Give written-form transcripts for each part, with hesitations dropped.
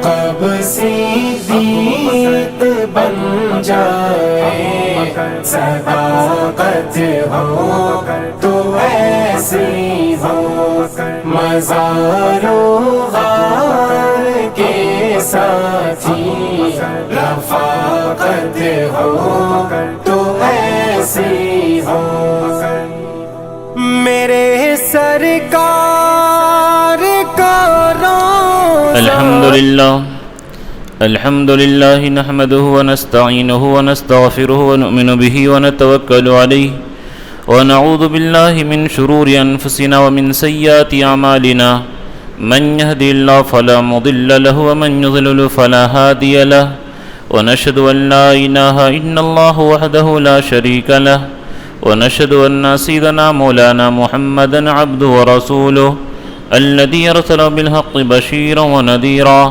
کب صدیق بن جائے، صداقت ہو تو ایسی ہو، مزار و غار کے ساتھی، رفاقت ہو تو ایسی ہو۔ میرے سرکار کا الحمد لله نحمده ونستعينه ونستغفره ونؤمن به ونتوكل عليه ونعوذ بالله من شرور أنفسنا ومن سيئات أعمالنا، من يهدي الله فلا مضل له ومن يضلل فلا هادي له، ونشهد أن لا إله إلا الله وحده لا شريك له، ونشهد أن سيدنا مولانا محمدا عبده ورسوله الذي أرسل بالحق بشيرا ونذيرا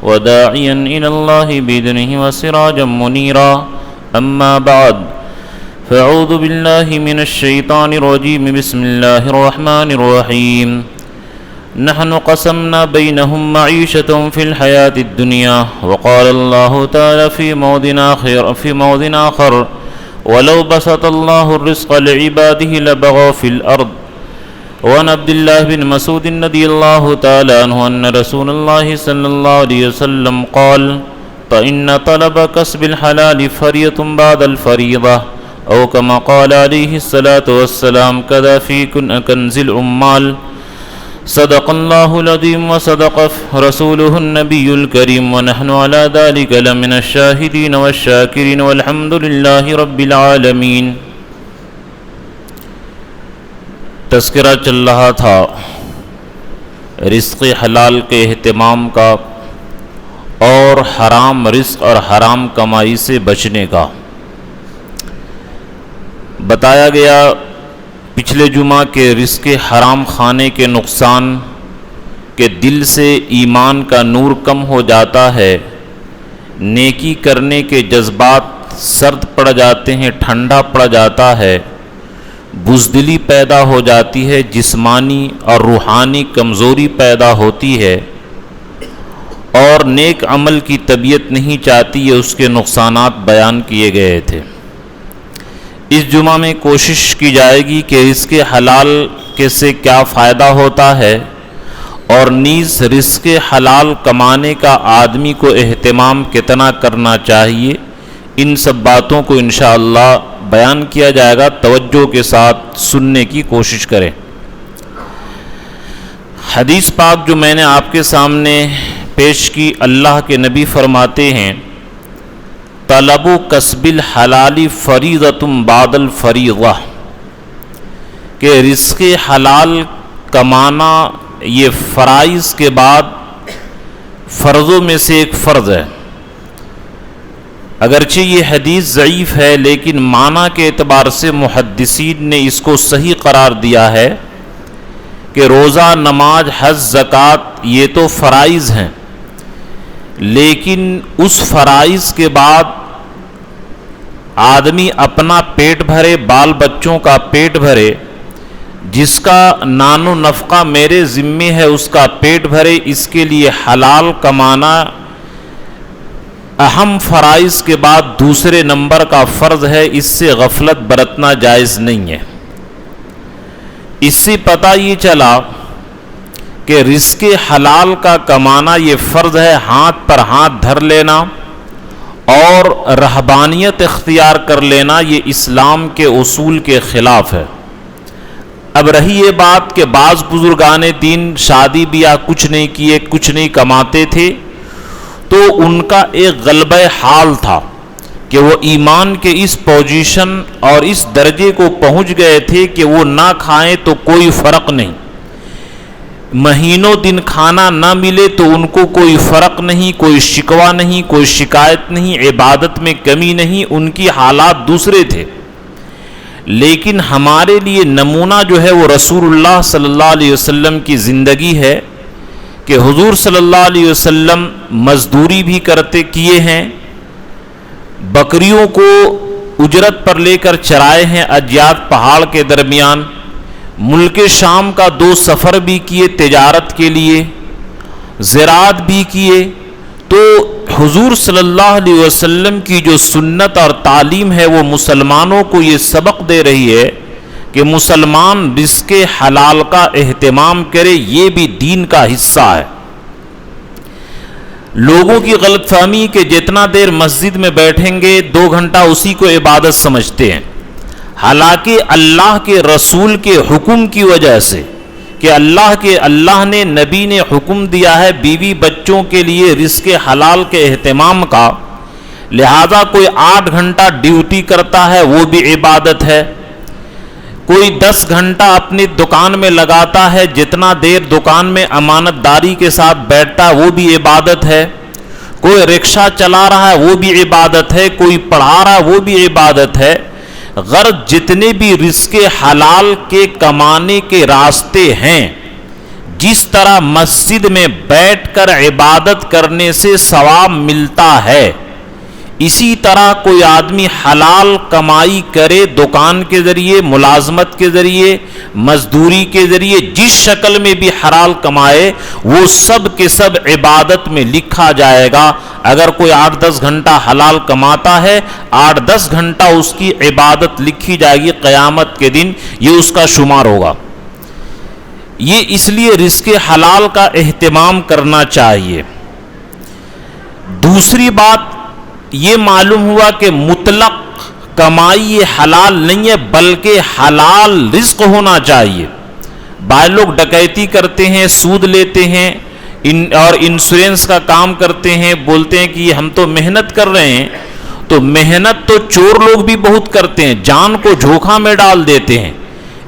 وداعيا إلى الله بإذنه وسراجا منيرا، أما بعد فأعوذ بالله من الشيطان الرجيم، بسم الله الرحمن الرحيم. نحن قسمنا بينهم معيشتهم في الحياة الدنيا، وقال الله تعالى في موضع آخر ولو بسط الله الرزق لعباده لبغوا في الأرض. وعن عبد الله بن مسعود رضي الله تعالى عنه أن رسول الله صلى الله عليه وسلم قال: فإن طلب كسب الحلال فريضة بعد الفريضة، أو كما قال عليه الصلاة والسلام: كذا في كنز العمال. صدق الله العظيم وصدق رسوله النبي الكريم، ونحن على ذلك لمن الشاهدين والشاكرين، والحمد لله رب العالمين. تذکرہ چل رہا تھا رزق حلال کے اہتمام کا اور حرام رزق اور حرام کمائی سے بچنے کا۔ بتایا گیا پچھلے جمعہ کے رزق حرام کھانے کے نقصان کہ دل سے ایمان کا نور کم ہو جاتا ہے، نیکی کرنے کے جذبات سرد پڑ جاتے ہیں، ٹھنڈا پڑ جاتا ہے، بزدلی پیدا ہو جاتی ہے، جسمانی اور روحانی کمزوری پیدا ہوتی ہے، اور نیک عمل کی طبیعت نہیں چاہتی ہے۔ اس کے نقصانات بیان کیے گئے تھے۔ اس جمعہ میں کوشش کی جائے گی کہ رزق حلال سے کیا فائدہ ہوتا ہے، اور نیز رزق حلال کمانے کا آدمی کو اہتمام کتنا کرنا چاہیے، ان سب باتوں کو انشاءاللہ بیان کیا جائے گا۔ توجہ کے ساتھ سننے کی کوشش کریں۔ حدیث پاک جو میں نے آپ کے سامنے پیش کی، اللہ کے نبی فرماتے ہیں: طلب کسب الحلال فریضۃ بعد الفریضہ، کہ رزق حلال کمانا یہ فرائض کے بعد فرضوں میں سے ایک فرض ہے۔ اگرچہ یہ حدیث ضعیف ہے، لیکن معنی کے اعتبار سے محدثین نے اس کو صحیح قرار دیا ہے کہ روزہ، نماز، حج، زکوٰۃ یہ تو فرائض ہیں، لیکن اس فرائض کے بعد آدمی اپنا پیٹ بھرے، بال بچوں کا پیٹ بھرے، جس کا نان و نفقہ میرے ذمے ہے اس کا پیٹ بھرے، اس کے لیے حلال کمانا اہم فرائض کے بعد دوسرے نمبر کا فرض ہے۔ اس سے غفلت برتنا جائز نہیں ہے۔ اس سے پتہ یہ چلا کہ رزق حلال کا کمانا یہ فرض ہے، ہاتھ پر ہاتھ دھر لینا اور رہبانیت اختیار کر لینا یہ اسلام کے اصول کے خلاف ہے۔ اب رہی یہ بات کہ بعض بزرگان دین شادی بیاہ کچھ نہیں کیے، کچھ نہیں کماتے تھے، تو ان کا ایک غلبہ حال تھا کہ وہ ایمان کے اس پوزیشن اور اس درجے کو پہنچ گئے تھے کہ وہ نہ کھائیں تو کوئی فرق نہیں، مہینوں دن کھانا نہ ملے تو ان کو کوئی فرق نہیں، کوئی شکوہ نہیں، کوئی شکایت نہیں، عبادت میں کمی نہیں، ان کی حالات دوسرے تھے۔ لیکن ہمارے لیے نمونہ جو ہے وہ رسول اللہ صلی اللہ علیہ وسلم کی زندگی ہے کہ حضور صلی اللہ علیہ وسلم مزدوری بھی کیے ہیں، بکریوں کو اجرت پر لے کر چرائے ہیں اجیاد پہاڑ کے درمیان، ملک شام کا 2 سفر بھی کیے تجارت کے لیے، زراعت بھی کیے، تو حضور صلی اللہ علیہ وسلم کی جو سنت اور تعلیم ہے وہ مسلمانوں کو یہ سبق دے رہی ہے کہ مسلمان رزق حلال کا اہتمام کرے، یہ بھی دین کا حصہ ہے۔ لوگوں کی غلط فہمی کہ جتنا دیر مسجد میں بیٹھیں گے 2 گھنٹہ اسی کو عبادت سمجھتے ہیں، حالانکہ اللہ کے رسول کے حکم کی وجہ سے کہ اللہ نے نبی نے حکم دیا ہے بیوی بچوں کے لیے رزق حلال کے اہتمام کا، لہذا کوئی 8 گھنٹہ ڈیوٹی کرتا ہے وہ بھی عبادت ہے، کوئی 10 گھنٹہ اپنی دکان میں لگاتا ہے، جتنا دیر دکان میں امانت داری کے ساتھ بیٹھتا وہ بھی عبادت ہے، کوئی رکشہ چلا رہا ہے وہ بھی عبادت ہے، کوئی پڑھا رہا ہے وہ بھی عبادت ہے۔ غرض جتنے بھی رزق حلال کے کمانے کے راستے ہیں، جس طرح مسجد میں بیٹھ کر عبادت کرنے سے ثواب ملتا ہے، اسی طرح کوئی آدمی حلال کمائی کرے، دکان کے ذریعے، ملازمت کے ذریعے، مزدوری کے ذریعے، جس شکل میں بھی حلال کمائے وہ سب کے سب عبادت میں لکھا جائے گا۔ اگر کوئی 8-10 گھنٹہ حلال کماتا ہے، 8-10 گھنٹہ اس کی عبادت لکھی جائے گی، قیامت کے دن یہ اس کا شمار ہوگا۔ یہ اس لیے رزق حلال کا اہتمام کرنا چاہیے۔ دوسری بات یہ معلوم ہوا کہ مطلق کمائی یہ حلال نہیں ہے، بلکہ حلال رزق ہونا چاہیے۔ بعض لوگ ڈکیتی کرتے ہیں، سود لیتے ہیں اور انشورنس کا کام کرتے ہیں، بولتے ہیں کہ ہم تو محنت کر رہے ہیں، تو محنت تو چور لوگ بھی بہت کرتے ہیں، جان کو جھوکھا میں ڈال دیتے ہیں۔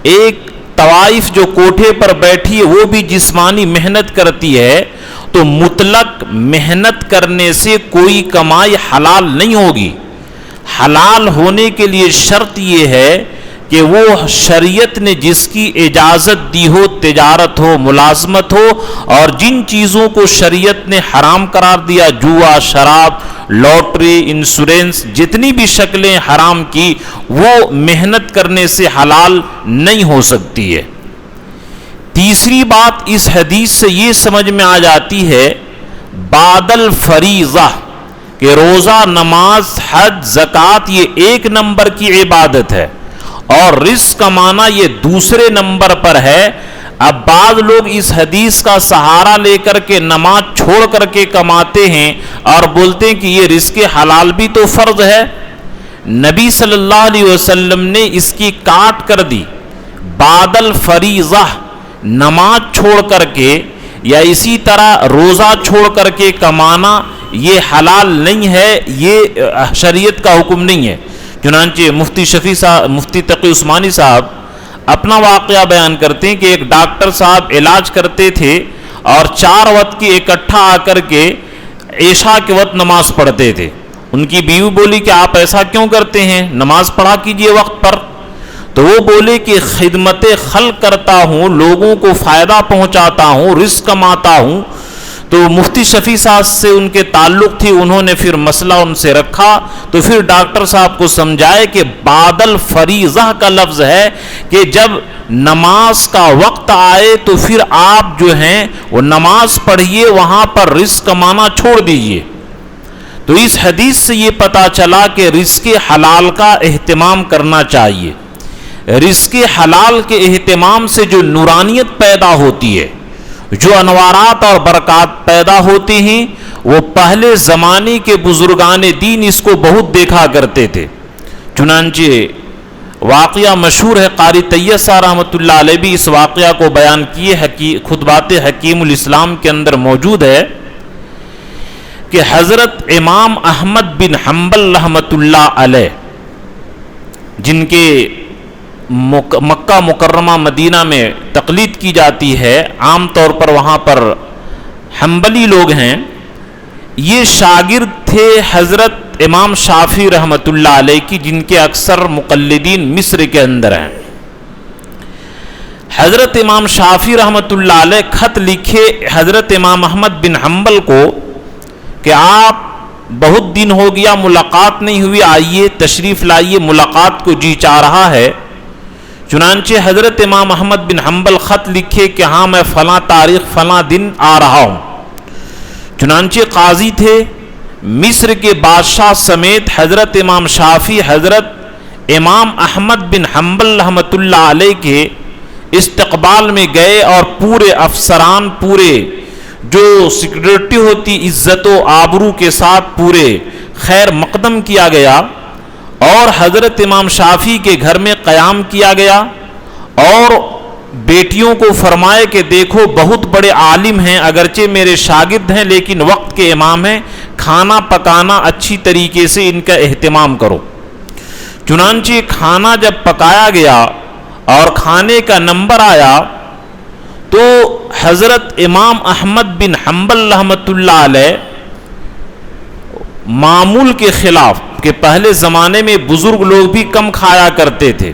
ایک طوائف جو کوٹھے پر بیٹھی ہے وہ بھی جسمانی محنت کرتی ہے، تو مطلق محنت کرنے سے کوئی کمائی حلال نہیں ہوگی۔ حلال ہونے کے لیے شرط یہ ہے کہ وہ شریعت نے جس کی اجازت دی ہو، تجارت ہو، ملازمت ہو، اور جن چیزوں کو شریعت نے حرام قرار دیا، جوا، شراب، لاٹری، انشورنس، جتنی بھی شکلیں حرام کی، وہ محنت کرنے سے حلال نہیں ہو سکتی ہے۔ تیسری بات اس حدیث سے یہ سمجھ میں آ جاتی ہے بعد الفریضہ کہ روزہ، نماز، حج، زکوٰۃ یہ 1 نمبر کی عبادت ہے اور رزق کمانا یہ دوسرے نمبر پر ہے۔ اب بعض لوگ اس حدیث کا سہارا لے کر کے نماز چھوڑ کر کے کماتے ہیں اور بولتے ہیں کہ یہ رزق حلال بھی تو فرض ہے۔ نبی صلی اللہ علیہ وسلم نے اس کی کاٹ کر دی، بعد الفریضہ نماز چھوڑ کر کے یا اسی طرح روزہ چھوڑ کر کے کمانا یہ حلال نہیں ہے، یہ شریعت کا حکم نہیں ہے۔ چنانچہ مفتی تقی عثمانی صاحب اپنا واقعہ بیان کرتے ہیں کہ ایک ڈاکٹر صاحب علاج کرتے تھے اور 4 وقت کی اکٹھا آ کر کے عشاء کے وقت نماز پڑھتے تھے۔ ان کی بیوی بولی کہ آپ ایسا کیوں کرتے ہیں، نماز پڑھا کیجئے وقت پر۔ تو وہ بولے کہ خدمت خلق کرتا ہوں، لوگوں کو فائدہ پہنچاتا ہوں، رزق کماتا ہوں۔ تو مفتی شفیع صاحب سے ان کے تعلق تھی، انہوں نے پھر مسئلہ ان سے رکھا، تو پھر ڈاکٹر صاحب کو سمجھائے کہ بعد الفریضہ کا لفظ ہے کہ جب نماز کا وقت آئے تو پھر آپ جو ہیں وہ نماز پڑھیے، وہاں پر رزق کمانا چھوڑ دیجئے۔ تو اس حدیث سے یہ پتا چلا کہ رزق حلال کا اہتمام کرنا چاہیے۔ رزق حلال کے اہتمام سے جو نورانیت پیدا ہوتی ہے، جو انوارات اور برکات پیدا ہوتی ہیں، وہ پہلے زمانے کے بزرگان دین اس کو بہت دیکھا کرتے تھے۔ چنانچہ واقعہ مشہور ہے، قاری طیب صاحب رحمۃ اللہ علیہ بھی اس واقعہ کو بیان کیے، خطبات حکیم الاسلام کے اندر موجود ہے کہ حضرت امام احمد بن حنبل رحمۃ اللہ علیہ، جن کے مکہ مکرمہ مدینہ میں تقلید کی جاتی ہے، عام طور پر وہاں پر حنبلی لوگ ہیں، یہ شاگرد تھے حضرت امام شافعی رحمۃ اللہ علیہ کی، جن کے اکثر مقلدین مصر کے اندر ہیں۔ حضرت امام شافعی رحمۃ اللہ علیہ خط لکھے حضرت امام احمد بن حنبل کو کہ آپ بہت دن ہو گیا ملاقات نہیں ہوئی، آئیے تشریف لائیے، ملاقات کو جی چاہ رہا ہے۔ چنانچہ حضرت امام احمد بن حنبل خط لکھے کہ ہاں میں فلاں تاریخ فلاں دن آ رہا ہوں۔ چنانچہ قاضی تھے، مصر کے بادشاہ سمیت حضرت امام شافعی حضرت امام احمد بن حنبل رحمۃ اللہ علیہ کے استقبال میں گئے، اور پورے افسران، پورے جو سیکورٹی ہوتی عزت و آبرو کے ساتھ پورے خیر مقدم کیا گیا، اور حضرت امام شافعی کے گھر میں قیام کیا گیا، اور بیٹیوں کو فرمائے کہ دیکھو بہت بڑے عالم ہیں، اگرچہ میرے شاگرد ہیں لیکن وقت کے امام ہیں، کھانا پکانا اچھی طریقے سے ان کا اہتمام کرو۔ چنانچہ کھانا جب پکایا گیا اور کھانے کا نمبر آیا تو حضرت امام احمد بن حنبل رحمۃ اللہ علیہ معمول کے خلاف، کہ پہلے زمانے میں بزرگ لوگ بھی کم کھایا کرتے تھے،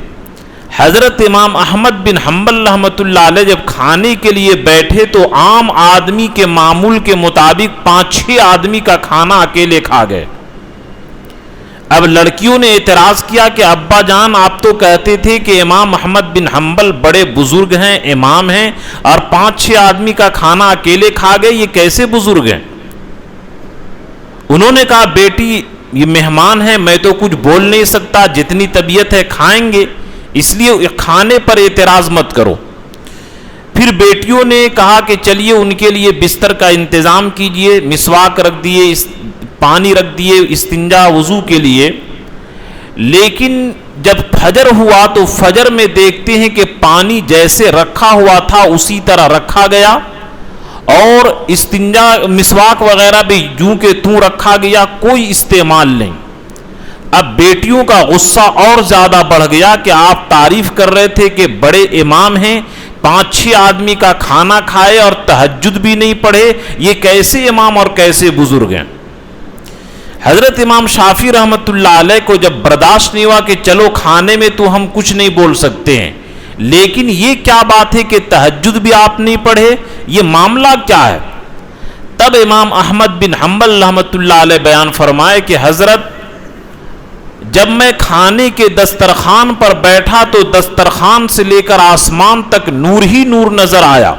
حضرت امام احمد بن حنبل رحمۃ اللہ علیہ جب کھانے کے لیے بیٹھے تو عام آدمی کے معمول کے مطابق 5-6 آدمی کا کھانا اکیلے کھا گئے۔ اب لڑکیوں نے اعتراض کیا کہ ابا جان آپ تو کہتے تھے کہ امام احمد بن حنبل بڑے بزرگ ہیں، امام ہیں، اور 5-6 آدمی کا کھانا اکیلے کھا گئے، یہ کیسے بزرگ ہیں؟ انہوں نے کہا بیٹی یہ مہمان ہیں، میں تو کچھ بول نہیں سکتا، جتنی طبیعت ہے کھائیں گے، اس لیے کھانے پر اعتراض مت کرو۔ پھر بیٹیوں نے کہا کہ چلیے ان کے لیے بستر کا انتظام کیجئے، مسواک رکھ دیے، پانی رکھ دیے استنجا وضو کے لیے۔ لیکن جب فجر ہوا تو فجر میں دیکھتے ہیں کہ پانی جیسے رکھا ہوا تھا اسی طرح رکھا گیا، اور استنجا مسواک وغیرہ بھی یوں کہ توں رکھا گیا، کوئی استعمال نہیں۔ اب بیٹیوں کا غصہ اور زیادہ بڑھ گیا کہ آپ تعریف کر رہے تھے کہ بڑے امام ہیں، 5-6 آدمی کا کھانا کھائے اور تہجد بھی نہیں پڑھے، یہ کیسے امام اور کیسے بزرگ ہیں؟ حضرت امام شافعی رحمۃ اللہ علیہ کو جب برداشت نہیں ہوا کہ چلو کھانے میں تو ہم کچھ نہیں بول سکتے ہیں، لیکن یہ کیا بات ہے کہ تہجد بھی آپ نہیں پڑھے، یہ معاملہ کیا ہے؟ تب امام احمد بن حنبل رحمۃ اللہ علیہ بیان فرمائے کہ حضرت جب میں کھانے کے دسترخوان پر بیٹھا تو دسترخوان سے لے کر آسمان تک نور ہی نور نظر آیا،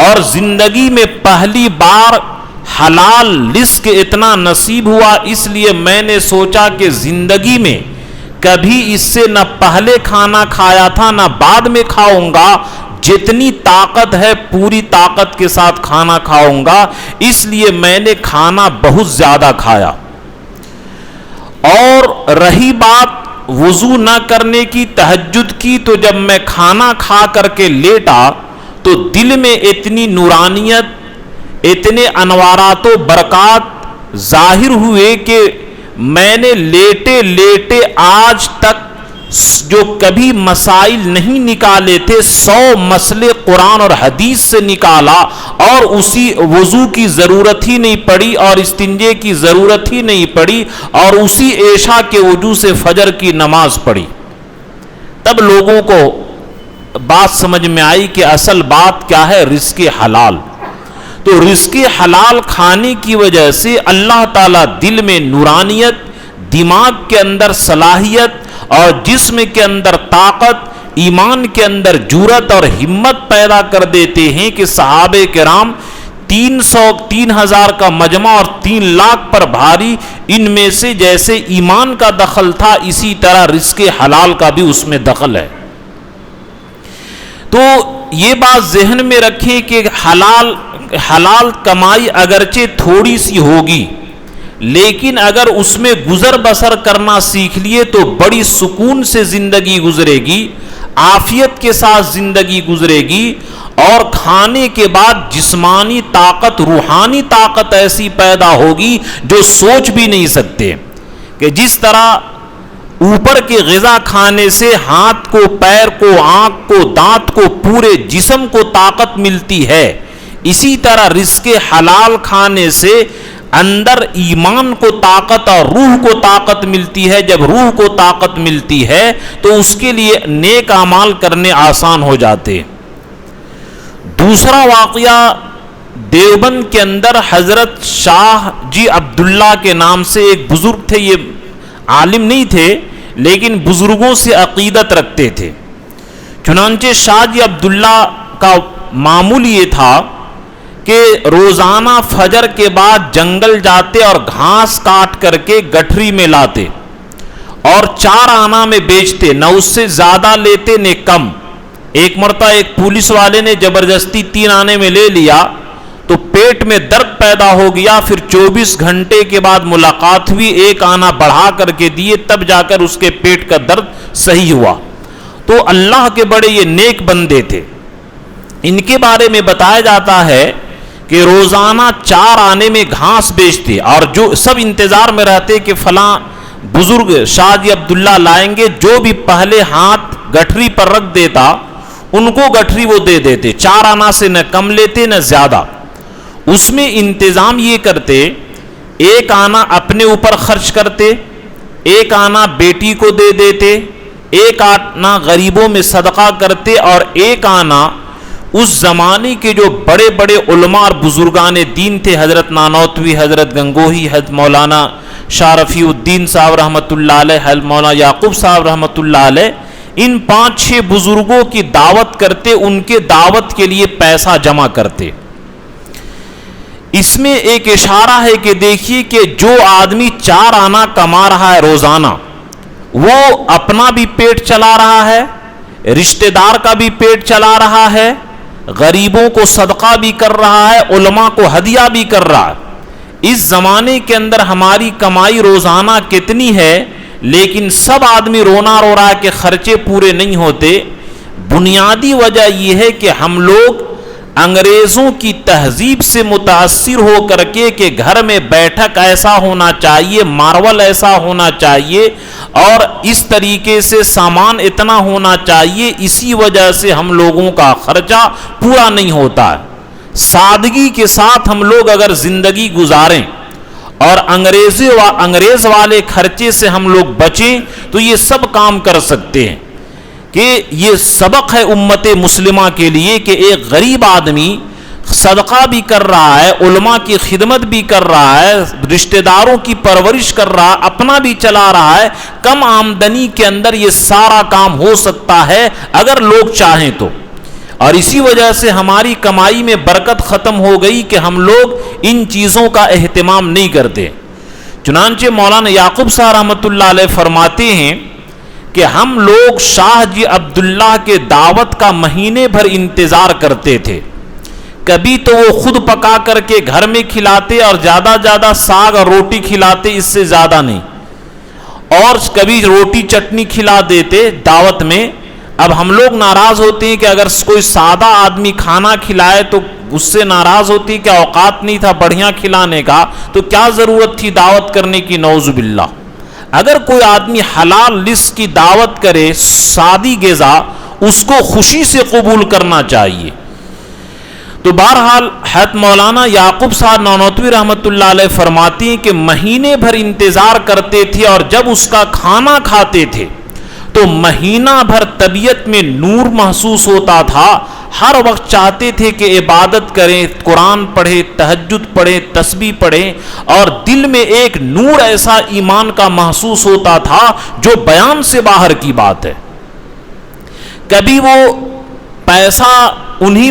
اور زندگی میں پہلی بار حلال رزق اتنا نصیب ہوا، اس لیے میں نے سوچا کہ زندگی میں کبھی اس سے نہ پہلے کھانا کھایا تھا نہ بعد میں کھاؤں گا، جتنی طاقت ہے پوری طاقت کے ساتھ کھانا کھاؤں گا، اس لیے میں نے کھانا بہت زیادہ کھایا۔ اور رہی بات وضو نہ کرنے کی، تہجد کی، تو جب میں کھانا کھا کر کے لیٹا تو دل میں اتنی نورانیت، اتنے انوارات و برکات ظاہر ہوئے کہ میں نے لیٹے لیٹے آج تک جو کبھی مسائل نہیں نکالے تھے 100 مسئلے قرآن اور حدیث سے نکالا، اور اسی وضو کی ضرورت ہی نہیں پڑی اور استنجے کی ضرورت ہی نہیں پڑی، اور اسی عشاء کے وضو سے فجر کی نماز پڑھی۔ تب لوگوں کو بات سمجھ میں آئی کہ اصل بات کیا ہے، رزق حلال۔ تو رزق حلال کھانے کی وجہ سے اللہ تعالیٰ دل میں نورانیت، دماغ کے اندر صلاحیت اور جسم کے اندر طاقت، ایمان کے اندر جرأت اور ہمت پیدا کر دیتے ہیں کہ صحابہ کرام 3,000 کا مجمع اور 3 لاکھ پر بھاری، ان میں سے جیسے ایمان کا دخل تھا اسی طرح رزق حلال کا بھی اس میں دخل ہے۔ تو یہ بات ذہن میں رکھیں کہ حلال کمائی اگرچہ تھوڑی سی ہوگی، لیکن اگر اس میں گزر بسر کرنا سیکھ لیے تو بڑی سکون سے زندگی گزرے گی، عافیت کے ساتھ زندگی گزرے گی، اور کھانے کے بعد جسمانی طاقت، روحانی طاقت ایسی پیدا ہوگی جو سوچ بھی نہیں سکتے۔ کہ جس طرح اوپر کے غذا کھانے سے ہاتھ کو، پیر کو، آنکھ کو، دانت کو، پورے جسم کو طاقت ملتی ہے، اسی طرح رزق حلال کھانے سے اندر ایمان کو طاقت اور روح کو طاقت ملتی ہے۔ جب روح کو طاقت ملتی ہے تو اس کے لیے نیک اعمال کرنے آسان ہو جاتے۔ دوسرا واقعہ دیوبند کے اندر حضرت شاہ جی عبداللہ کے نام سے ایک بزرگ تھے، یہ عالم نہیں تھے لیکن بزرگوں سے عقیدت رکھتے تھے۔ چنانچہ شاہ جی عبداللہ کا معمول یہ تھا کہ روزانہ فجر کے بعد جنگل جاتے اور گھاس کاٹ کر کے گٹھری میں لاتے اور 4 آنا میں بیچتے، نہ اس سے زیادہ لیتے نہ کم۔ ایک مرتبہ ایک پولیس والے نے زبردستی 3 آنے میں لے لیا تو پیٹ میں درد پیدا ہو گیا، پھر 24 گھنٹے کے بعد ملاقات ہوئی، 1 آنا بڑھا کر کے دیے، تب جا کر اس کے پیٹ کا درد صحیح ہوا۔ تو اللہ کے بڑے یہ نیک بندے تھے۔ ان کے بارے میں بتایا جاتا ہے کہ روزانہ 4 آنے میں گھاس بیچتے اور جو سب انتظار میں رہتے کہ فلاں بزرگ شاہ جی عبداللہ لائیں گے، جو بھی پہلے ہاتھ گٹھری پر رکھ دیتا ان کو گٹھری وہ دے دیتے، 4 آنا سے نہ کم لیتے نہ زیادہ۔ اس میں انتظام یہ کرتے، 1 آنا اپنے اوپر خرچ کرتے، 1 آنا بیٹی کو دے دیتے، 1 آنا غریبوں میں صدقہ کرتے، اور 1 آنا اس زمانے کے جو بڑے بڑے علماء اور بزرگان دین تھے، حضرت نانوتوی، حضرت گنگوہی، حضرت مولانا شاہ رفیع الدین صاحب رحمۃ اللہ علیہ، حضرت مولانا یعقوب صاحب رحمۃ اللہ علیہ، ان 5-6 بزرگوں کی دعوت کرتے، ان کے دعوت کے لیے پیسہ جمع کرتے۔ اس میں ایک اشارہ ہے کہ دیکھیے کہ جو آدمی 4 آنا کما رہا ہے روزانہ، وہ اپنا بھی پیٹ چلا رہا ہے، رشتہ دار کا بھی پیٹ چلا رہا ہے، غریبوں کو صدقہ بھی کر رہا ہے، علماء کو ہدیہ بھی کر رہا ہے۔ اس زمانے کے اندر ہماری کمائی روزانہ کتنی ہے، لیکن سب آدمی رونا رو رہا ہے کہ خرچے پورے نہیں ہوتے۔ بنیادی وجہ یہ ہے کہ ہم لوگ انگریزوں کی تہذیب سے متاثر ہو کر کے کہ گھر میں بیٹھک ایسا ہونا چاہیے، مارول ایسا ہونا چاہیے، اور اس طریقے سے سامان اتنا ہونا چاہیے، اسی وجہ سے ہم لوگوں کا خرچہ پورا نہیں ہوتا ہے۔ سادگی کے ساتھ ہم لوگ اگر زندگی گزاریں اور انگریز والے خرچے سے ہم لوگ بچیں تو یہ سب کام کر سکتے ہیں۔ کہ یہ سبق ہے امت مسلمہ کے لیے کہ ایک غریب آدمی صدقہ بھی کر رہا ہے، علماء کی خدمت بھی کر رہا ہے، رشتہ داروں کی پرورش کر رہا ہے، اپنا بھی چلا رہا ہے۔ کم آمدنی کے اندر یہ سارا کام ہو سکتا ہے اگر لوگ چاہیں تو، اور اسی وجہ سے ہماری کمائی میں برکت ختم ہو گئی کہ ہم لوگ ان چیزوں کا اہتمام نہیں کرتے۔ چنانچہ مولانا یعقوب صاحب رحمۃ اللہ علیہ فرماتے ہیں کہ ہم لوگ شاہ جی عبداللہ کے دعوت کا مہینے بھر انتظار کرتے تھے۔ کبھی تو وہ خود پکا کر کے گھر میں کھلاتے اور زیادہ ساگ اور روٹی کھلاتے، اس سے زیادہ نہیں، اور کبھی روٹی چٹنی کھلا دیتے دعوت میں۔ اب ہم لوگ ناراض ہوتے ہیں کہ اگر کوئی سادہ آدمی کھانا کھلائے تو اس سے ناراض ہوتی ہے کہ اوقات نہیں تھا بڑھیا کھلانے کا، تو کیا ضرورت تھی دعوت کرنے کی، نعوذ باللہ۔ اگر کوئی آدمی حلال رزق کی دعوت کرے، سادی غذا، اس کو خوشی سے قبول کرنا چاہیے۔ تو بہرحال حضرت مولانا یعقوب صاحب نانوتوی رحمۃ اللہ علیہ فرماتی ہیں کہ مہینے بھر انتظار کرتے تھے، اور جب اس کا کھانا کھاتے تھے تو مہینہ بھر طبیعت میں نور محسوس ہوتا تھا۔ ہر وقت چاہتے تھے کہ عبادت کریں، قرآن پڑھیں، تہجد پڑھیں، تسبیح پڑھیں، اور دل میں ایک نور ایسا ایمان کا محسوس ہوتا تھا جو بیان سے باہر کی بات ہے۔ کبھی وہ پیسہ انہی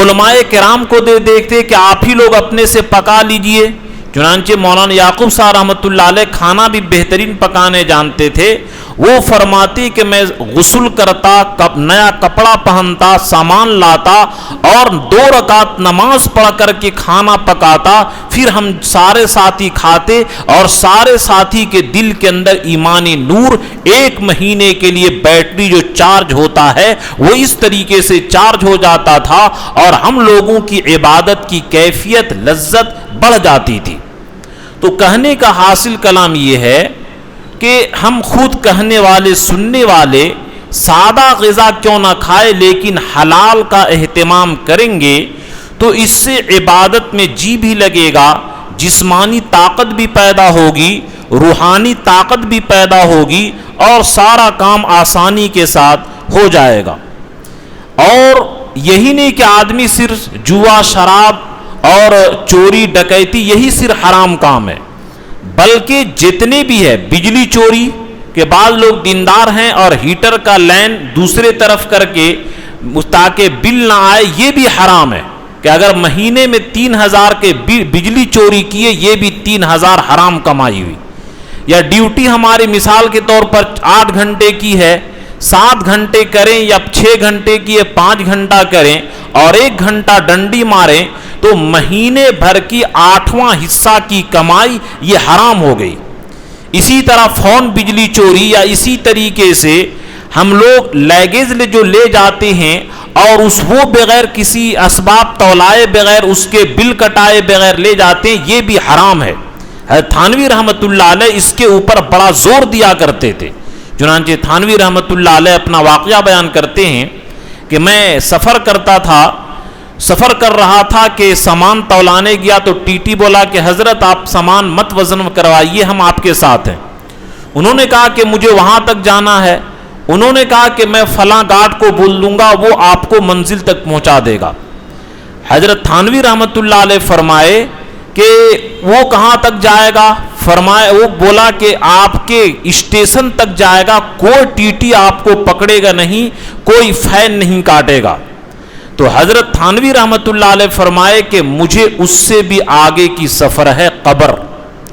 علماء کرام کو دے دیتے کہ آپ ہی لوگ اپنے سے پکا لیجئے۔ چنانچہ مولانا یعقوب صاحب رحمۃ اللہ علیہ کھانا بھی بہترین پکانے جانتے تھے۔ وہ فرماتی کہ میں غسل کرتا، نیا کپڑا پہنتا، سامان لاتا اور 2 رکعت نماز پڑھ کر کے کھانا پکاتا، پھر ہم سارے ساتھی کھاتے، اور سارے ساتھی کے دل کے اندر ایمانی نور 1 مہینے کے لیے بیٹری جو چارج ہوتا ہے وہ اس طریقے سے چارج ہو جاتا تھا، اور ہم لوگوں کی عبادت کی کیفیت، لذت بڑھ جاتی تھی۔ تو کہنے کا حاصل کلام یہ ہے کہ ہم خود کہنے والے، سننے والے سادہ غذا کیوں نہ کھائے، لیکن حلال کا اہتمام کریں گے تو اس سے عبادت میں جی بھی لگے گا، جسمانی طاقت بھی پیدا ہوگی، روحانی طاقت بھی پیدا ہوگی، اور سارا کام آسانی کے ساتھ ہو جائے گا۔ اور یہی نہیں کہ آدمی صرف جوا، شراب اور چوری ڈکیتی یہی صرف حرام کام ہے، بلکہ جتنے بھی ہے، بجلی چوری کے بعد لوگ دیندار ہیں اور ہیٹر کا لائن دوسرے طرف کر کے تاکہ بل نہ آئے، یہ بھی حرام ہے۔ کہ اگر مہینے میں 3000 کے بجلی چوری کیے یہ بھی 3000 حرام کمائی ہوئی. یا ڈیوٹی ہماری مثال کے طور پر 8 گھنٹے کی ہے، 7 گھنٹے کریں یا 6 گھنٹے کی ہے 5 گھنٹہ کریں اور 1 گھنٹہ ڈنڈی ماریں تو مہینے بھر کی 8واں حصہ کی کمائی یہ حرام ہو گئی. اسی طرح فون بجلی چوری یا اسی طریقے سے ہم لوگ لیگیج جو لے جاتے ہیں اور وہ بغیر کسی اسباب تولائے بغیر اس کے بل کٹائے بغیر لے جاتے ہیں یہ بھی حرام ہے. تھانوی رحمت اللہ علیہ اس کے اوپر بڑا زور دیا کرتے تھے. چنانچہ تھانوی رحمت اللہ علیہ اپنا واقعہ بیان کرتے ہیں کہ میں سفر کر رہا تھا کہ سامان تولانے گیا تو ٹی ٹی بولا کہ حضرت آپ سامان مت وزن کروائیے، ہم آپ کے ساتھ ہیں. انہوں نے کہا کہ مجھے وہاں تک جانا ہے. انہوں نے کہا کہ میں فلاں گارڈ کو بول دوں گا وہ آپ کو منزل تک پہنچا دے گا. حضرت تھانوی رحمت اللہ علیہ فرمائے کہ وہ کہاں تک جائے گا؟ فرمائے وہ بولا کہ آپ کے اسٹیشن تک جائے گا، کوئی ٹی ٹی آپ کو پکڑے گا نہیں، کوئی فائن نہیں کاٹے گا. تو حضرت تھانوی رحمت اللہ علیہ فرمائے کہ مجھے اس سے بھی آگے کی سفر ہے قبر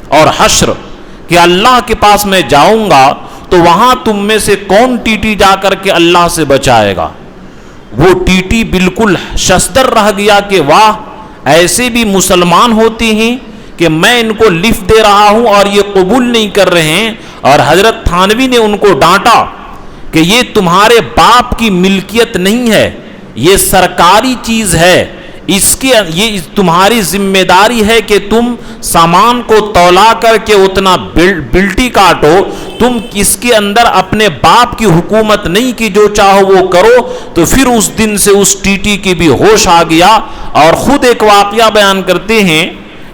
اور حشر، کہ اللہ کے پاس میں جاؤں گا تو وہاں تم میں سے کون ٹی ٹی جا کر کے اللہ سے بچائے گا. وہ ٹی ٹی بالکل ششدر رہ گیا کہ واہ ایسے بھی مسلمان ہوتے ہیں کہ میں ان کو لفٹ دے رہا ہوں اور یہ قبول نہیں کر رہے ہیں. اور حضرت تھانوی نے ان کو ڈانٹا کہ یہ تمہارے باپ کی ملکیت نہیں ہے، یہ سرکاری چیز ہے، یہ تمہاری ذمہ داری ہے کہ تم سامان کو تولا کر کے اتنا بلٹی کاٹو. تم اس کے اندر اپنے باپ کی حکومت نہیں کہ جو چاہو وہ کرو. تو پھر اس دن سے اس ٹی ٹی کی بھی ہوش آ گیا. اور خود ایک واقعہ بیان کرتے ہیں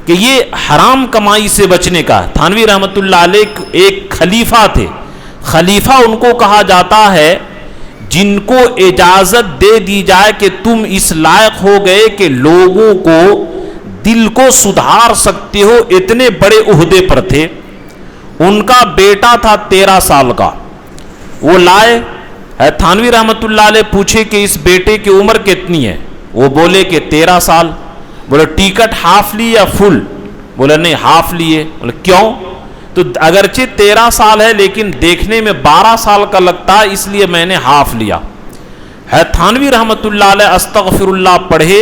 کہ یہ حرام کمائی سے بچنے کا. تھانوی رحمت اللہ علیہ ایک خلیفہ تھے. خلیفہ ان کو کہا جاتا ہے جن کو اجازت دے دی جائے کہ تم اس لائق ہو گئے کہ لوگوں کو دل کو سدھار سکتے ہو، اتنے بڑے عہدے پر تھے. ان کا بیٹا تھا 13 سال کا. وہ لائے تھانوی رحمت اللہ علیہ پوچھے کہ اس بیٹے کی عمر کتنی ہے؟ وہ بولے کہ 13 سال. بولے ٹکٹ ہاف لی یا فل؟ بولے نہیں ہاف لیے. بولے کیوں؟ تو اگرچہ 13 سال ہے لیکن دیکھنے میں 12 سال کا لگتا ہے اس لیے میں نے ہاف لیا. تھانوی رحمت اللہ علیہ استغفر اللہ پڑھے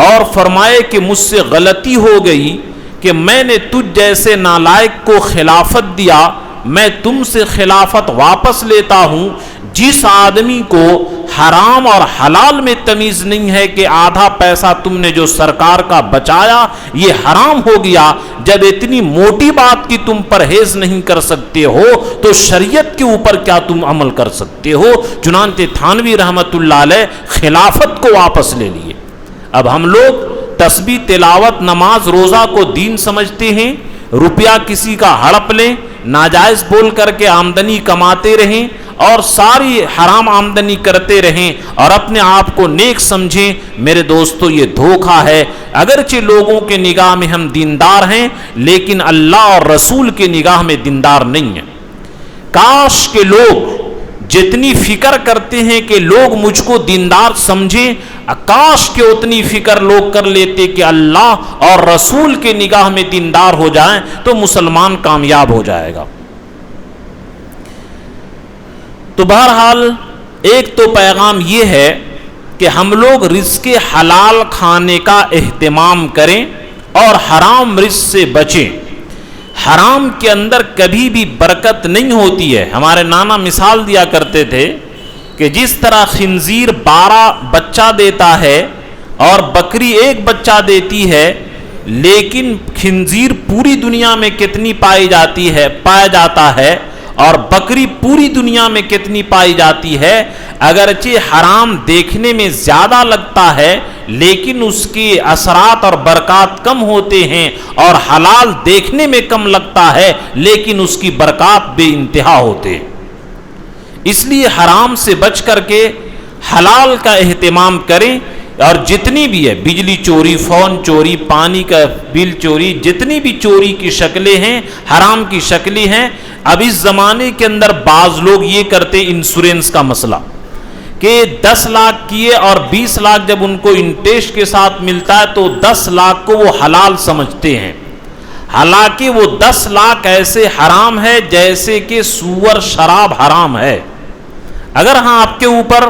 اور فرمائے کہ مجھ سے غلطی ہو گئی کہ میں نے تجھ جیسے نالائق کو خلافت دیا، میں تم سے خلافت واپس لیتا ہوں. جس آدمی کو حرام اور حلال میں تمیز نہیں ہے کہ آدھا پیسہ تم نے جو سرکار کا بچایا یہ حرام ہو گیا، جب اتنی موٹی بات کی تم پرہیز نہیں کر سکتے ہو تو شریعت کے اوپر کیا تم عمل کر سکتے ہو؟ چنانچہ تھانوی رحمت اللہ علیہ خلافت کو واپس لے لیے. اب ہم لوگ تسبیح تلاوت نماز روزہ کو دین سمجھتے ہیں، روپیہ کسی کا ہڑپ لیں، ناجائز بول کر کے آمدنی کماتے رہیں اور ساری حرام آمدنی کرتے رہیں اور اپنے آپ کو نیک سمجھیں. میرے دوستو یہ دھوکہ ہے. اگرچہ لوگوں کے نگاہ میں ہم دیندار ہیں لیکن اللہ اور رسول کے نگاہ میں دیندار نہیں ہیں. کاش کے لوگ جتنی فکر کرتے ہیں کہ لوگ مجھ کو دیندار سمجھیں، کاش کہ اتنی فکر لوگ کر لیتے کہ اللہ اور رسول کے نگاہ میں دیندار ہو جائیں تو مسلمان کامیاب ہو جائے گا. تو بہرحال ایک تو پیغام یہ ہے کہ ہم لوگ رزق حلال کھانے کا اہتمام کریں اور حرام رزق سے بچیں. حرام کے اندر کبھی بھی برکت نہیں ہوتی ہے. ہمارے نانا مثال دیا کرتے تھے کہ جس طرح خنزیر 12 بچہ دیتا ہے اور بکری 1 بچہ دیتی ہے، لیکن خنزیر پوری دنیا میں کتنی پایا جاتا ہے اور بکری پوری دنیا میں کتنی پائی جاتی ہے. اگرچہ حرام دیکھنے میں زیادہ لگتا ہے لیکن اس کے اثرات اور برکات کم ہوتے ہیں، اور حلال دیکھنے میں کم لگتا ہے لیکن اس کی برکات بے انتہا ہوتے ہیں. اس لیے حرام سے بچ کر کے حلال کا اہتمام کریں. اور جتنی بھی ہے بجلی چوری، فون چوری، پانی کا بل چوری، جتنی بھی چوری کی شکلیں ہیں حرام کی شکلیں ہیں. اب اس زمانے کے اندر بعض لوگ یہ کرتے انشورنس کا مسئلہ کہ 10 لاکھ کیے اور 20 لاکھ جب ان کو انٹرسٹ کے ساتھ ملتا ہے تو 10 لاکھ کو وہ حلال سمجھتے ہیں، حالانکہ وہ 10 لاکھ ایسے حرام ہے جیسے کہ سور شراب حرام ہے۔ اگر ہاں آپ کے اوپر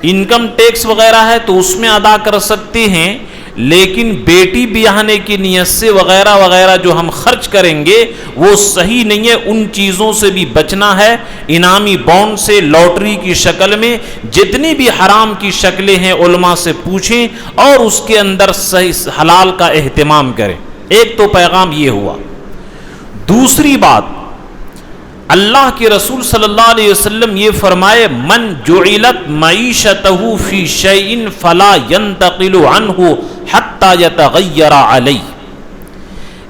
انکم ٹیکس وغیرہ ہے تو اس میں ادا کر سکتے ہیں، لیکن بیٹی بیاہنے کی نیت سے وغیرہ وغیرہ جو ہم خرچ کریں گے وہ صحیح نہیں ہے، ان چیزوں سے بھی بچنا ہے۔ انعامی بانڈ سے، لاٹری کی شکل میں، جتنی بھی حرام کی شکلیں ہیں علماء سے پوچھیں اور اس کے اندر صحیح حلال کا اہتمام کریں۔ ایک تو پیغام یہ ہوا۔ دوسری بات، اللہ کے رسول صلی اللہ علیہ وسلم یہ فرمائے من جعلت معیشتہ فی شیء فلا ينتقل عنہ حتی یتغیر علیہ،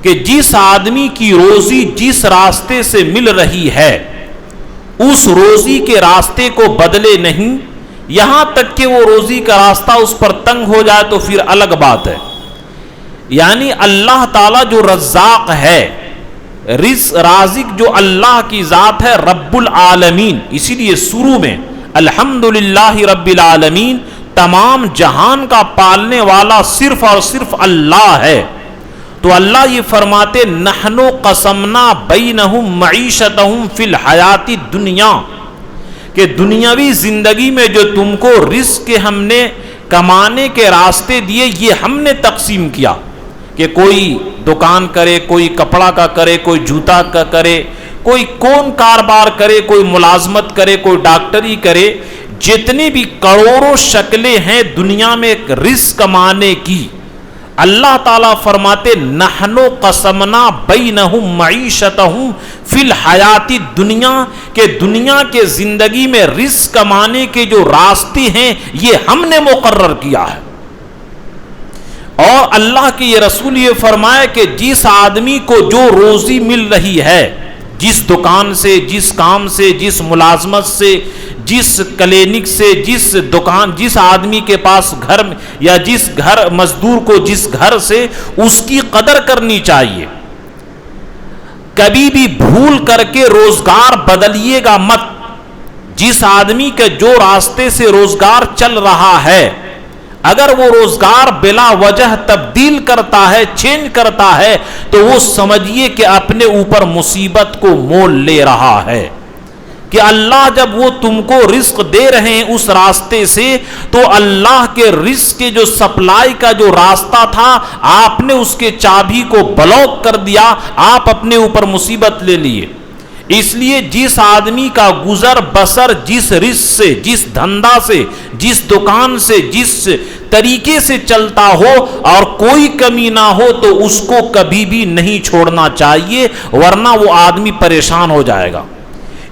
کہ جس آدمی کی روزی جس راستے سے مل رہی ہے اس روزی کے راستے کو بدلے نہیں، یہاں تک کہ وہ روزی کا راستہ اس پر تنگ ہو جائے تو پھر الگ بات ہے۔ یعنی اللہ تعالیٰ جو رزاق ہے، رازق جو اللہ کی ذات ہے، رب العالمین، اسی لیے شروع میں الحمدللہ رب العالمین، تمام جہان کا پالنے والا صرف اور صرف اللہ ہے۔ تو اللہ یہ فرماتے نحن قسمنا بینہم معیشتہم فی الحیات الدنیا، کہ دنیاوی زندگی میں جو تم کو رزق کے ہم نے کمانے کے راستے دیے یہ ہم نے تقسیم کیا، کہ کوئی دکان کرے، کوئی کپڑا کا کرے، کوئی جوتا کا کرے، کوئی کون کاروبار کرے، کوئی ملازمت کرے، کوئی ڈاکٹری کرے، جتنی بھی کروڑوں شکلیں ہیں دنیا میں رزق کمانے کی، اللہ تعالیٰ فرماتے نحن قسمنا بینہم معیشتہم فی الحیات الدنیا، کہ دنیا کے زندگی میں رزق کمانے کے جو راستے ہیں یہ ہم نے مقرر کیا ہے۔ اور اللہ کے یہ رسول یہ فرمایا کہ جس آدمی کو جو روزی مل رہی ہے، جس دکان سے، جس کام سے، جس ملازمت سے، جس کلینک سے، جس آدمی کے پاس گھر یا جس گھر مزدور کو جس گھر سے، اس کی قدر کرنی چاہیے۔ کبھی بھی بھول کر کے روزگار بدلیے گا مت۔ جس آدمی کے جو راستے سے روزگار چل رہا ہے، اگر وہ روزگار بلا وجہ تبدیل کرتا ہے، چینج کرتا ہے، تو وہ سمجھیے کہ اپنے اوپر مصیبت کو مول لے رہا ہے۔ کہ اللہ جب وہ تم کو رزق دے رہے ہیں اس راستے سے، تو اللہ کے رزق کے جو سپلائی کا جو راستہ تھا آپ نے اس کے چابی کو بلاک کر دیا، آپ اپنے اوپر مصیبت لے لیے۔ اس لیے جس آدمی کا گزر بسر جس رزق سے، جس دھندا سے، جس دکان سے، جس طریقے سے چلتا ہو اور کوئی کمی نہ ہو تو اس کو کبھی بھی نہیں چھوڑنا چاہیے، ورنہ وہ آدمی پریشان ہو جائے گا۔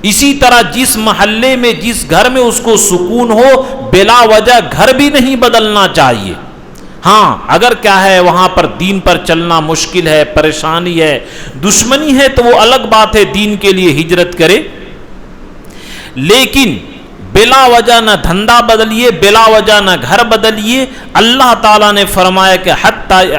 اسی طرح جس محلے میں، جس گھر میں اس کو سکون ہو، بلا وجہ گھر بھی نہیں بدلنا چاہیے۔ ہاں اگر کیا ہے وہاں پر دین پر چلنا مشکل ہے، پریشانی ہے، دشمنی ہے تو وہ الگ بات ہے، دین کے لیے ہجرت کرے، لیکن بلا وجہ نہ دھندا بدلیے، بلا وجہ نہ گھر بدلیے۔ اللہ تعالیٰ نے فرمایا کہ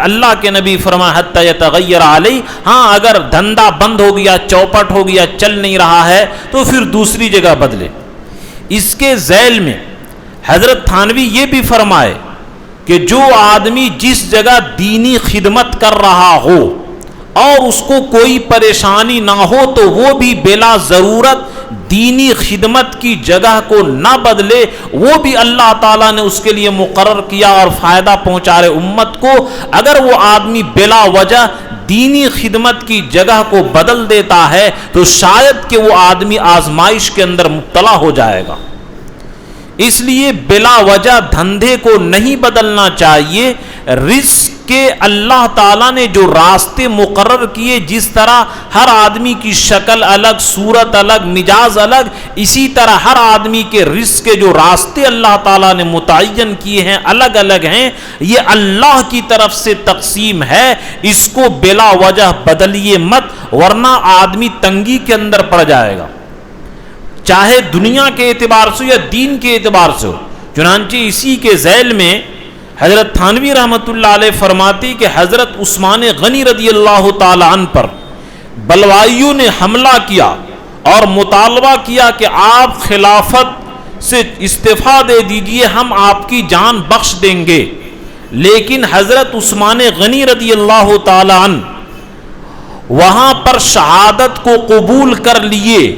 اللہ کے نبی فرمایا حتی یتغیر علیہ، ہاں اگر دھندا بند ہو گیا، چوپٹ ہو گیا، چل نہیں رہا ہے تو پھر دوسری جگہ بدلے۔ اس کے ذیل میں حضرت تھانوی یہ بھی فرمائے کہ جو آدمی جس جگہ دینی خدمت کر رہا ہو اور اس کو کوئی پریشانی نہ ہو تو وہ بھی بلا ضرورت دینی خدمت کی جگہ کو نہ بدلے، وہ بھی اللہ تعالیٰ نے اس کے لیے مقرر کیا اور فائدہ پہنچا رہے امت کو۔ اگر وہ آدمی بلا وجہ دینی خدمت کی جگہ کو بدل دیتا ہے تو شاید کہ وہ آدمی آزمائش کے اندر مبتلا ہو جائے گا۔ اس لیے بلا وجہ دھندے کو نہیں بدلنا چاہیے۔ رزق کے اللہ تعالیٰ نے جو راستے مقرر کیے، جس طرح ہر آدمی کی شکل الگ، صورت الگ، مزاج الگ، اسی طرح ہر آدمی کے رزق کے جو راستے اللہ تعالیٰ نے متعین کیے ہیں الگ الگ ہیں۔ یہ اللہ کی طرف سے تقسیم ہے، اس کو بلا وجہ بدلیے مت، ورنہ آدمی تنگی کے اندر پڑ جائے گا، چاہے دنیا کے اعتبار سے یا دین کے اعتبار سے ہو۔ چنانچہ اسی کے ذیل میں حضرت تھانوی رحمۃ اللہ علیہ فرماتی کہ حضرت عثمان غنی رضی اللہ تعالی عنہ پر بلوائیوں نے حملہ کیا اور مطالبہ کیا کہ آپ خلافت سے استعفا دے دیجئے، ہم آپ کی جان بخش دیں گے۔ لیکن حضرت عثمان غنی رضی اللہ تعالی عنہ وہاں پر شہادت کو قبول کر لیے،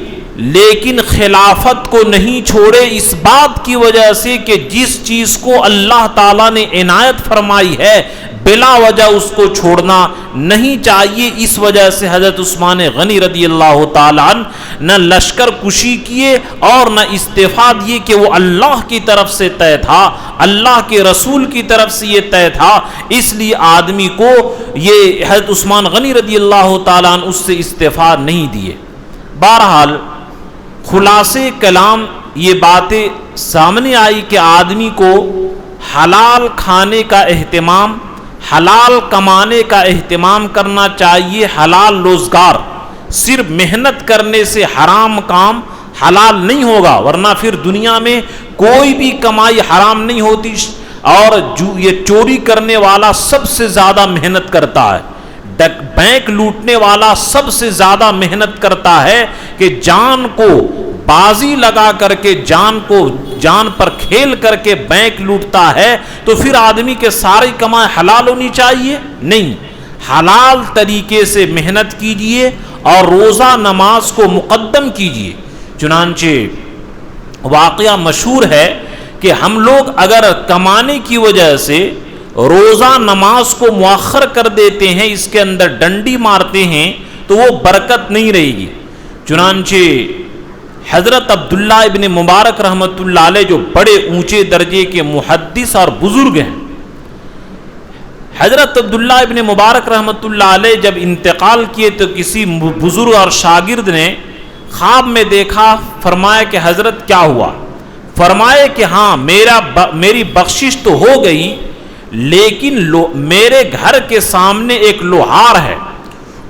لیکن خلافت کو نہیں چھوڑے، اس بات کی وجہ سے کہ جس چیز کو اللہ تعالیٰ نے عنایت فرمائی ہے بلا وجہ اس کو چھوڑنا نہیں چاہیے۔ اس وجہ سے حضرت عثمان غنی رضی اللہ تعالی عنہ نہ لشکر کشی کیے اور نہ استعفا دیے، کہ وہ اللہ کی طرف سے طے تھا، اللہ کے رسول کی طرف سے یہ طے تھا، اس لیے آدمی کو یہ حضرت عثمان غنی رضی اللہ تعالی عنہ اس سے استعفا نہیں دیے۔ بہرحال خلاصے کلام یہ باتیں سامنے آئی کہ آدمی کو حلال کھانے کا اہتمام، حلال کمانے کا اہتمام کرنا چاہیے، حلال روزگار، صرف محنت کرنے سے حرام کام حلال نہیں ہوگا، ورنہ پھر دنیا میں کوئی بھی کمائی حرام نہیں ہوتی۔ اور یہ چوری کرنے والا سب سے زیادہ محنت کرتا ہے، بینک لوٹنے والا سب سے زیادہ محنت کرتا ہے کہ جان کو بازی لگا کر کے جان پر کھیل کر کے بینک لوٹتا ہے، تو پھر آدمی کے ساری کمائی حلال ہونی چاہیے؟ نہیں، حلال طریقے سے محنت کیجئے اور روزہ نماز کو مقدم کیجئے۔ چنانچہ واقعہ مشہور ہے کہ ہم لوگ اگر کمانے کی وجہ سے روزہ نماز کو مؤخر کر دیتے ہیں، اس کے اندر ڈنڈی مارتے ہیں، تو وہ برکت نہیں رہے گی۔ چنانچہ حضرت عبداللہ ابن مبارک رحمۃ اللہ علیہ جو بڑے اونچے درجے کے محدث اور بزرگ ہیں، حضرت عبداللہ ابن مبارک رحمۃ اللہ علیہ جب انتقال کیے تو کسی بزرگ اور شاگرد نے خواب میں دیکھا، فرمایا کہ حضرت کیا ہوا؟ فرمایا کہ ہاں میری بخشش تو ہو گئی، لیکن میرے گھر کے سامنے ایک لوہار ہے،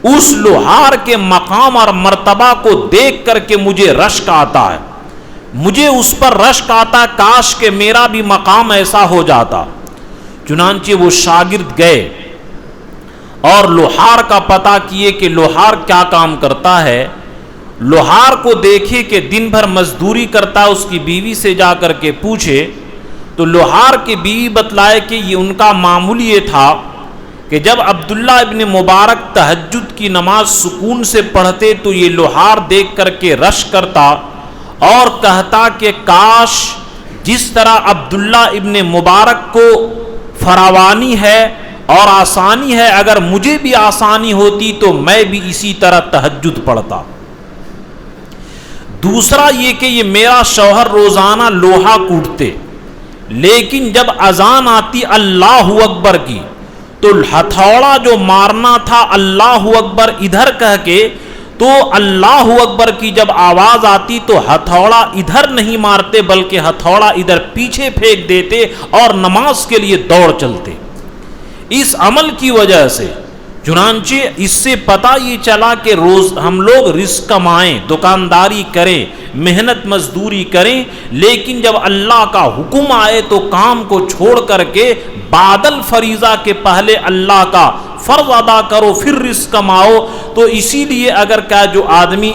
اس لوہار کے مقام اور مرتبہ کو دیکھ کر کے مجھے رشک آتا ہے، مجھے اس پر رشک آتا، کاش کہ میرا بھی مقام ایسا ہو جاتا۔ چنانچہ وہ شاگرد گئے اور لوہار کا پتہ کیے کہ لوہار کیا کام کرتا ہے۔ لوہار کو دیکھے کہ دن بھر مزدوری کرتا، اس کی بیوی سے جا کر کے پوچھے تو لوہار کی بیوی بتلائے کہ یہ ان کا معمول یہ تھا کہ جب عبداللہ ابن مبارک تہجد کی نماز سکون سے پڑھتے تو یہ لوہار دیکھ کر کے رشک کرتا اور کہتا کہ کاش جس طرح عبداللہ ابن مبارک کو فراوانی ہے اور آسانی ہے، اگر مجھے بھی آسانی ہوتی تو میں بھی اسی طرح تہجد پڑھتا۔ دوسرا یہ کہ یہ میرا شوہر روزانہ لوہا کوٹتے، لیکن جب اذان آتی اللہ اکبر کی تو ہتھوڑا جو مارنا تھا اللہ اکبر ادھر کہہ کے، تو اللہ اکبر کی جب آواز آتی تو ہتھوڑا ادھر نہیں مارتے بلکہ ہتھوڑا ادھر پیچھے پھینک دیتے اور نماز کے لیے دوڑ چلتے۔ اس عمل کی وجہ سے چنانچہ اس سے پتہ یہ چلا کہ ہم لوگ رزق کمائیں، دکانداری کریں، محنت مزدوری کریں، لیکن جب اللہ کا حکم آئے تو کام کو چھوڑ کر کے بعد الفریضہ کے پہلے اللہ کا فرض ادا کرو پھر رزق کماؤ۔ تو اسی لیے اگر کیا جو آدمی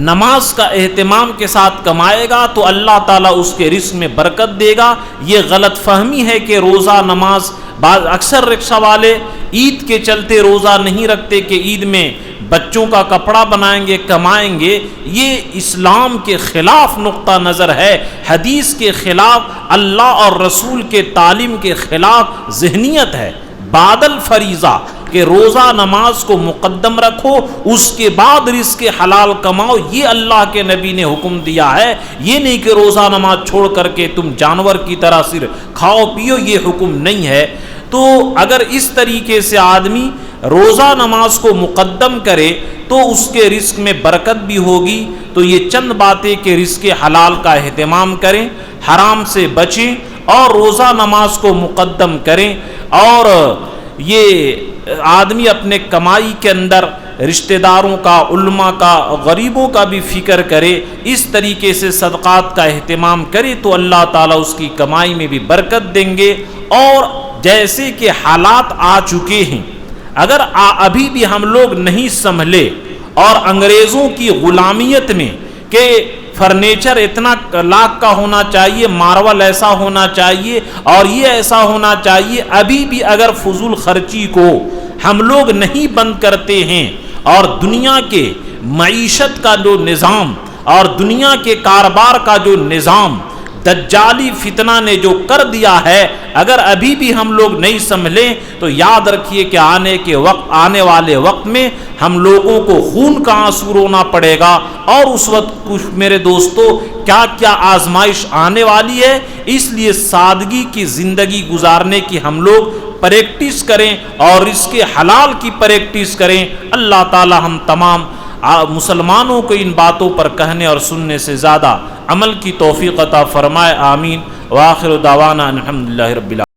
نماز کا اہتمام کے ساتھ کمائے گا تو اللہ تعالیٰ اس کے رزق میں برکت دے گا۔ یہ غلط فہمی ہے کہ روزہ نماز، بعض اکثر رکشہ والے عید کے چلتے روزہ نہیں رکھتے کہ عید میں بچوں کا کپڑا بنائیں گے، کمائیں گے، یہ اسلام کے خلاف نقطہ نظر ہے، حدیث کے خلاف، اللہ اور رسول کے تعلیم کے خلاف ذہنیت ہے۔ بعد الفریضہ کہ روزہ نماز کو مقدم رکھو، اس کے بعد رزق حلال کماؤ، یہ اللہ کے نبی نے حکم دیا ہے۔ یہ نہیں کہ روزہ نماز چھوڑ کر کے تم جانور کی طرح صرف کھاؤ پیو، یہ حکم نہیں ہے۔ تو اگر اس طریقے سے آدمی روزہ نماز کو مقدم کرے تو اس کے رزق میں برکت بھی ہوگی۔ تو یہ چند باتیں کہ رزق حلال کا اہتمام کریں، حرام سے بچیں اور روزہ نماز کو مقدم کریں، اور یہ آدمی اپنے کمائی کے اندر رشتہ داروں کا، علماء کا، غریبوں کا بھی فکر کرے، اس طریقے سے صدقات کا اہتمام کرے تو اللہ تعالیٰ اس کی کمائی میں بھی برکت دیں گے۔ اور جیسے کہ حالات آ چکے ہیں، اگر ابھی بھی ہم لوگ نہیں سنبھلے اور انگریزوں کی غلامیت میں کہ فرنیچر اتنا لاکھ کا ہونا چاہیے، مارول ایسا ہونا چاہیے اور یہ ایسا ہونا چاہیے، ابھی بھی اگر فضول خرچی کو ہم لوگ نہیں بند کرتے ہیں اور دنیا کے معیشت کا جو نظام اور دنیا کے کاروبار کا جو نظام دجالی فتنہ نے جو کر دیا ہے، اگر ابھی بھی ہم لوگ نہیں سنبھلیں تو یاد رکھیے کہ آنے والے وقت میں ہم لوگوں کو خون کا آنسو رونا پڑے گا، اور اس وقت کچھ میرے دوستو کیا کیا آزمائش آنے والی ہے۔ اس لیے سادگی کی زندگی گزارنے کی ہم لوگ پریکٹس کریں اور اس کے حلال کی پریکٹس کریں۔ اللہ تعالی ہم تمام مسلمانوں کو ان باتوں پر کہنے اور سننے سے زیادہ عمل کی توفیق عطا فرمائے، آمین۔ وآخر دعوانا الحمدللہ رب العالمین۔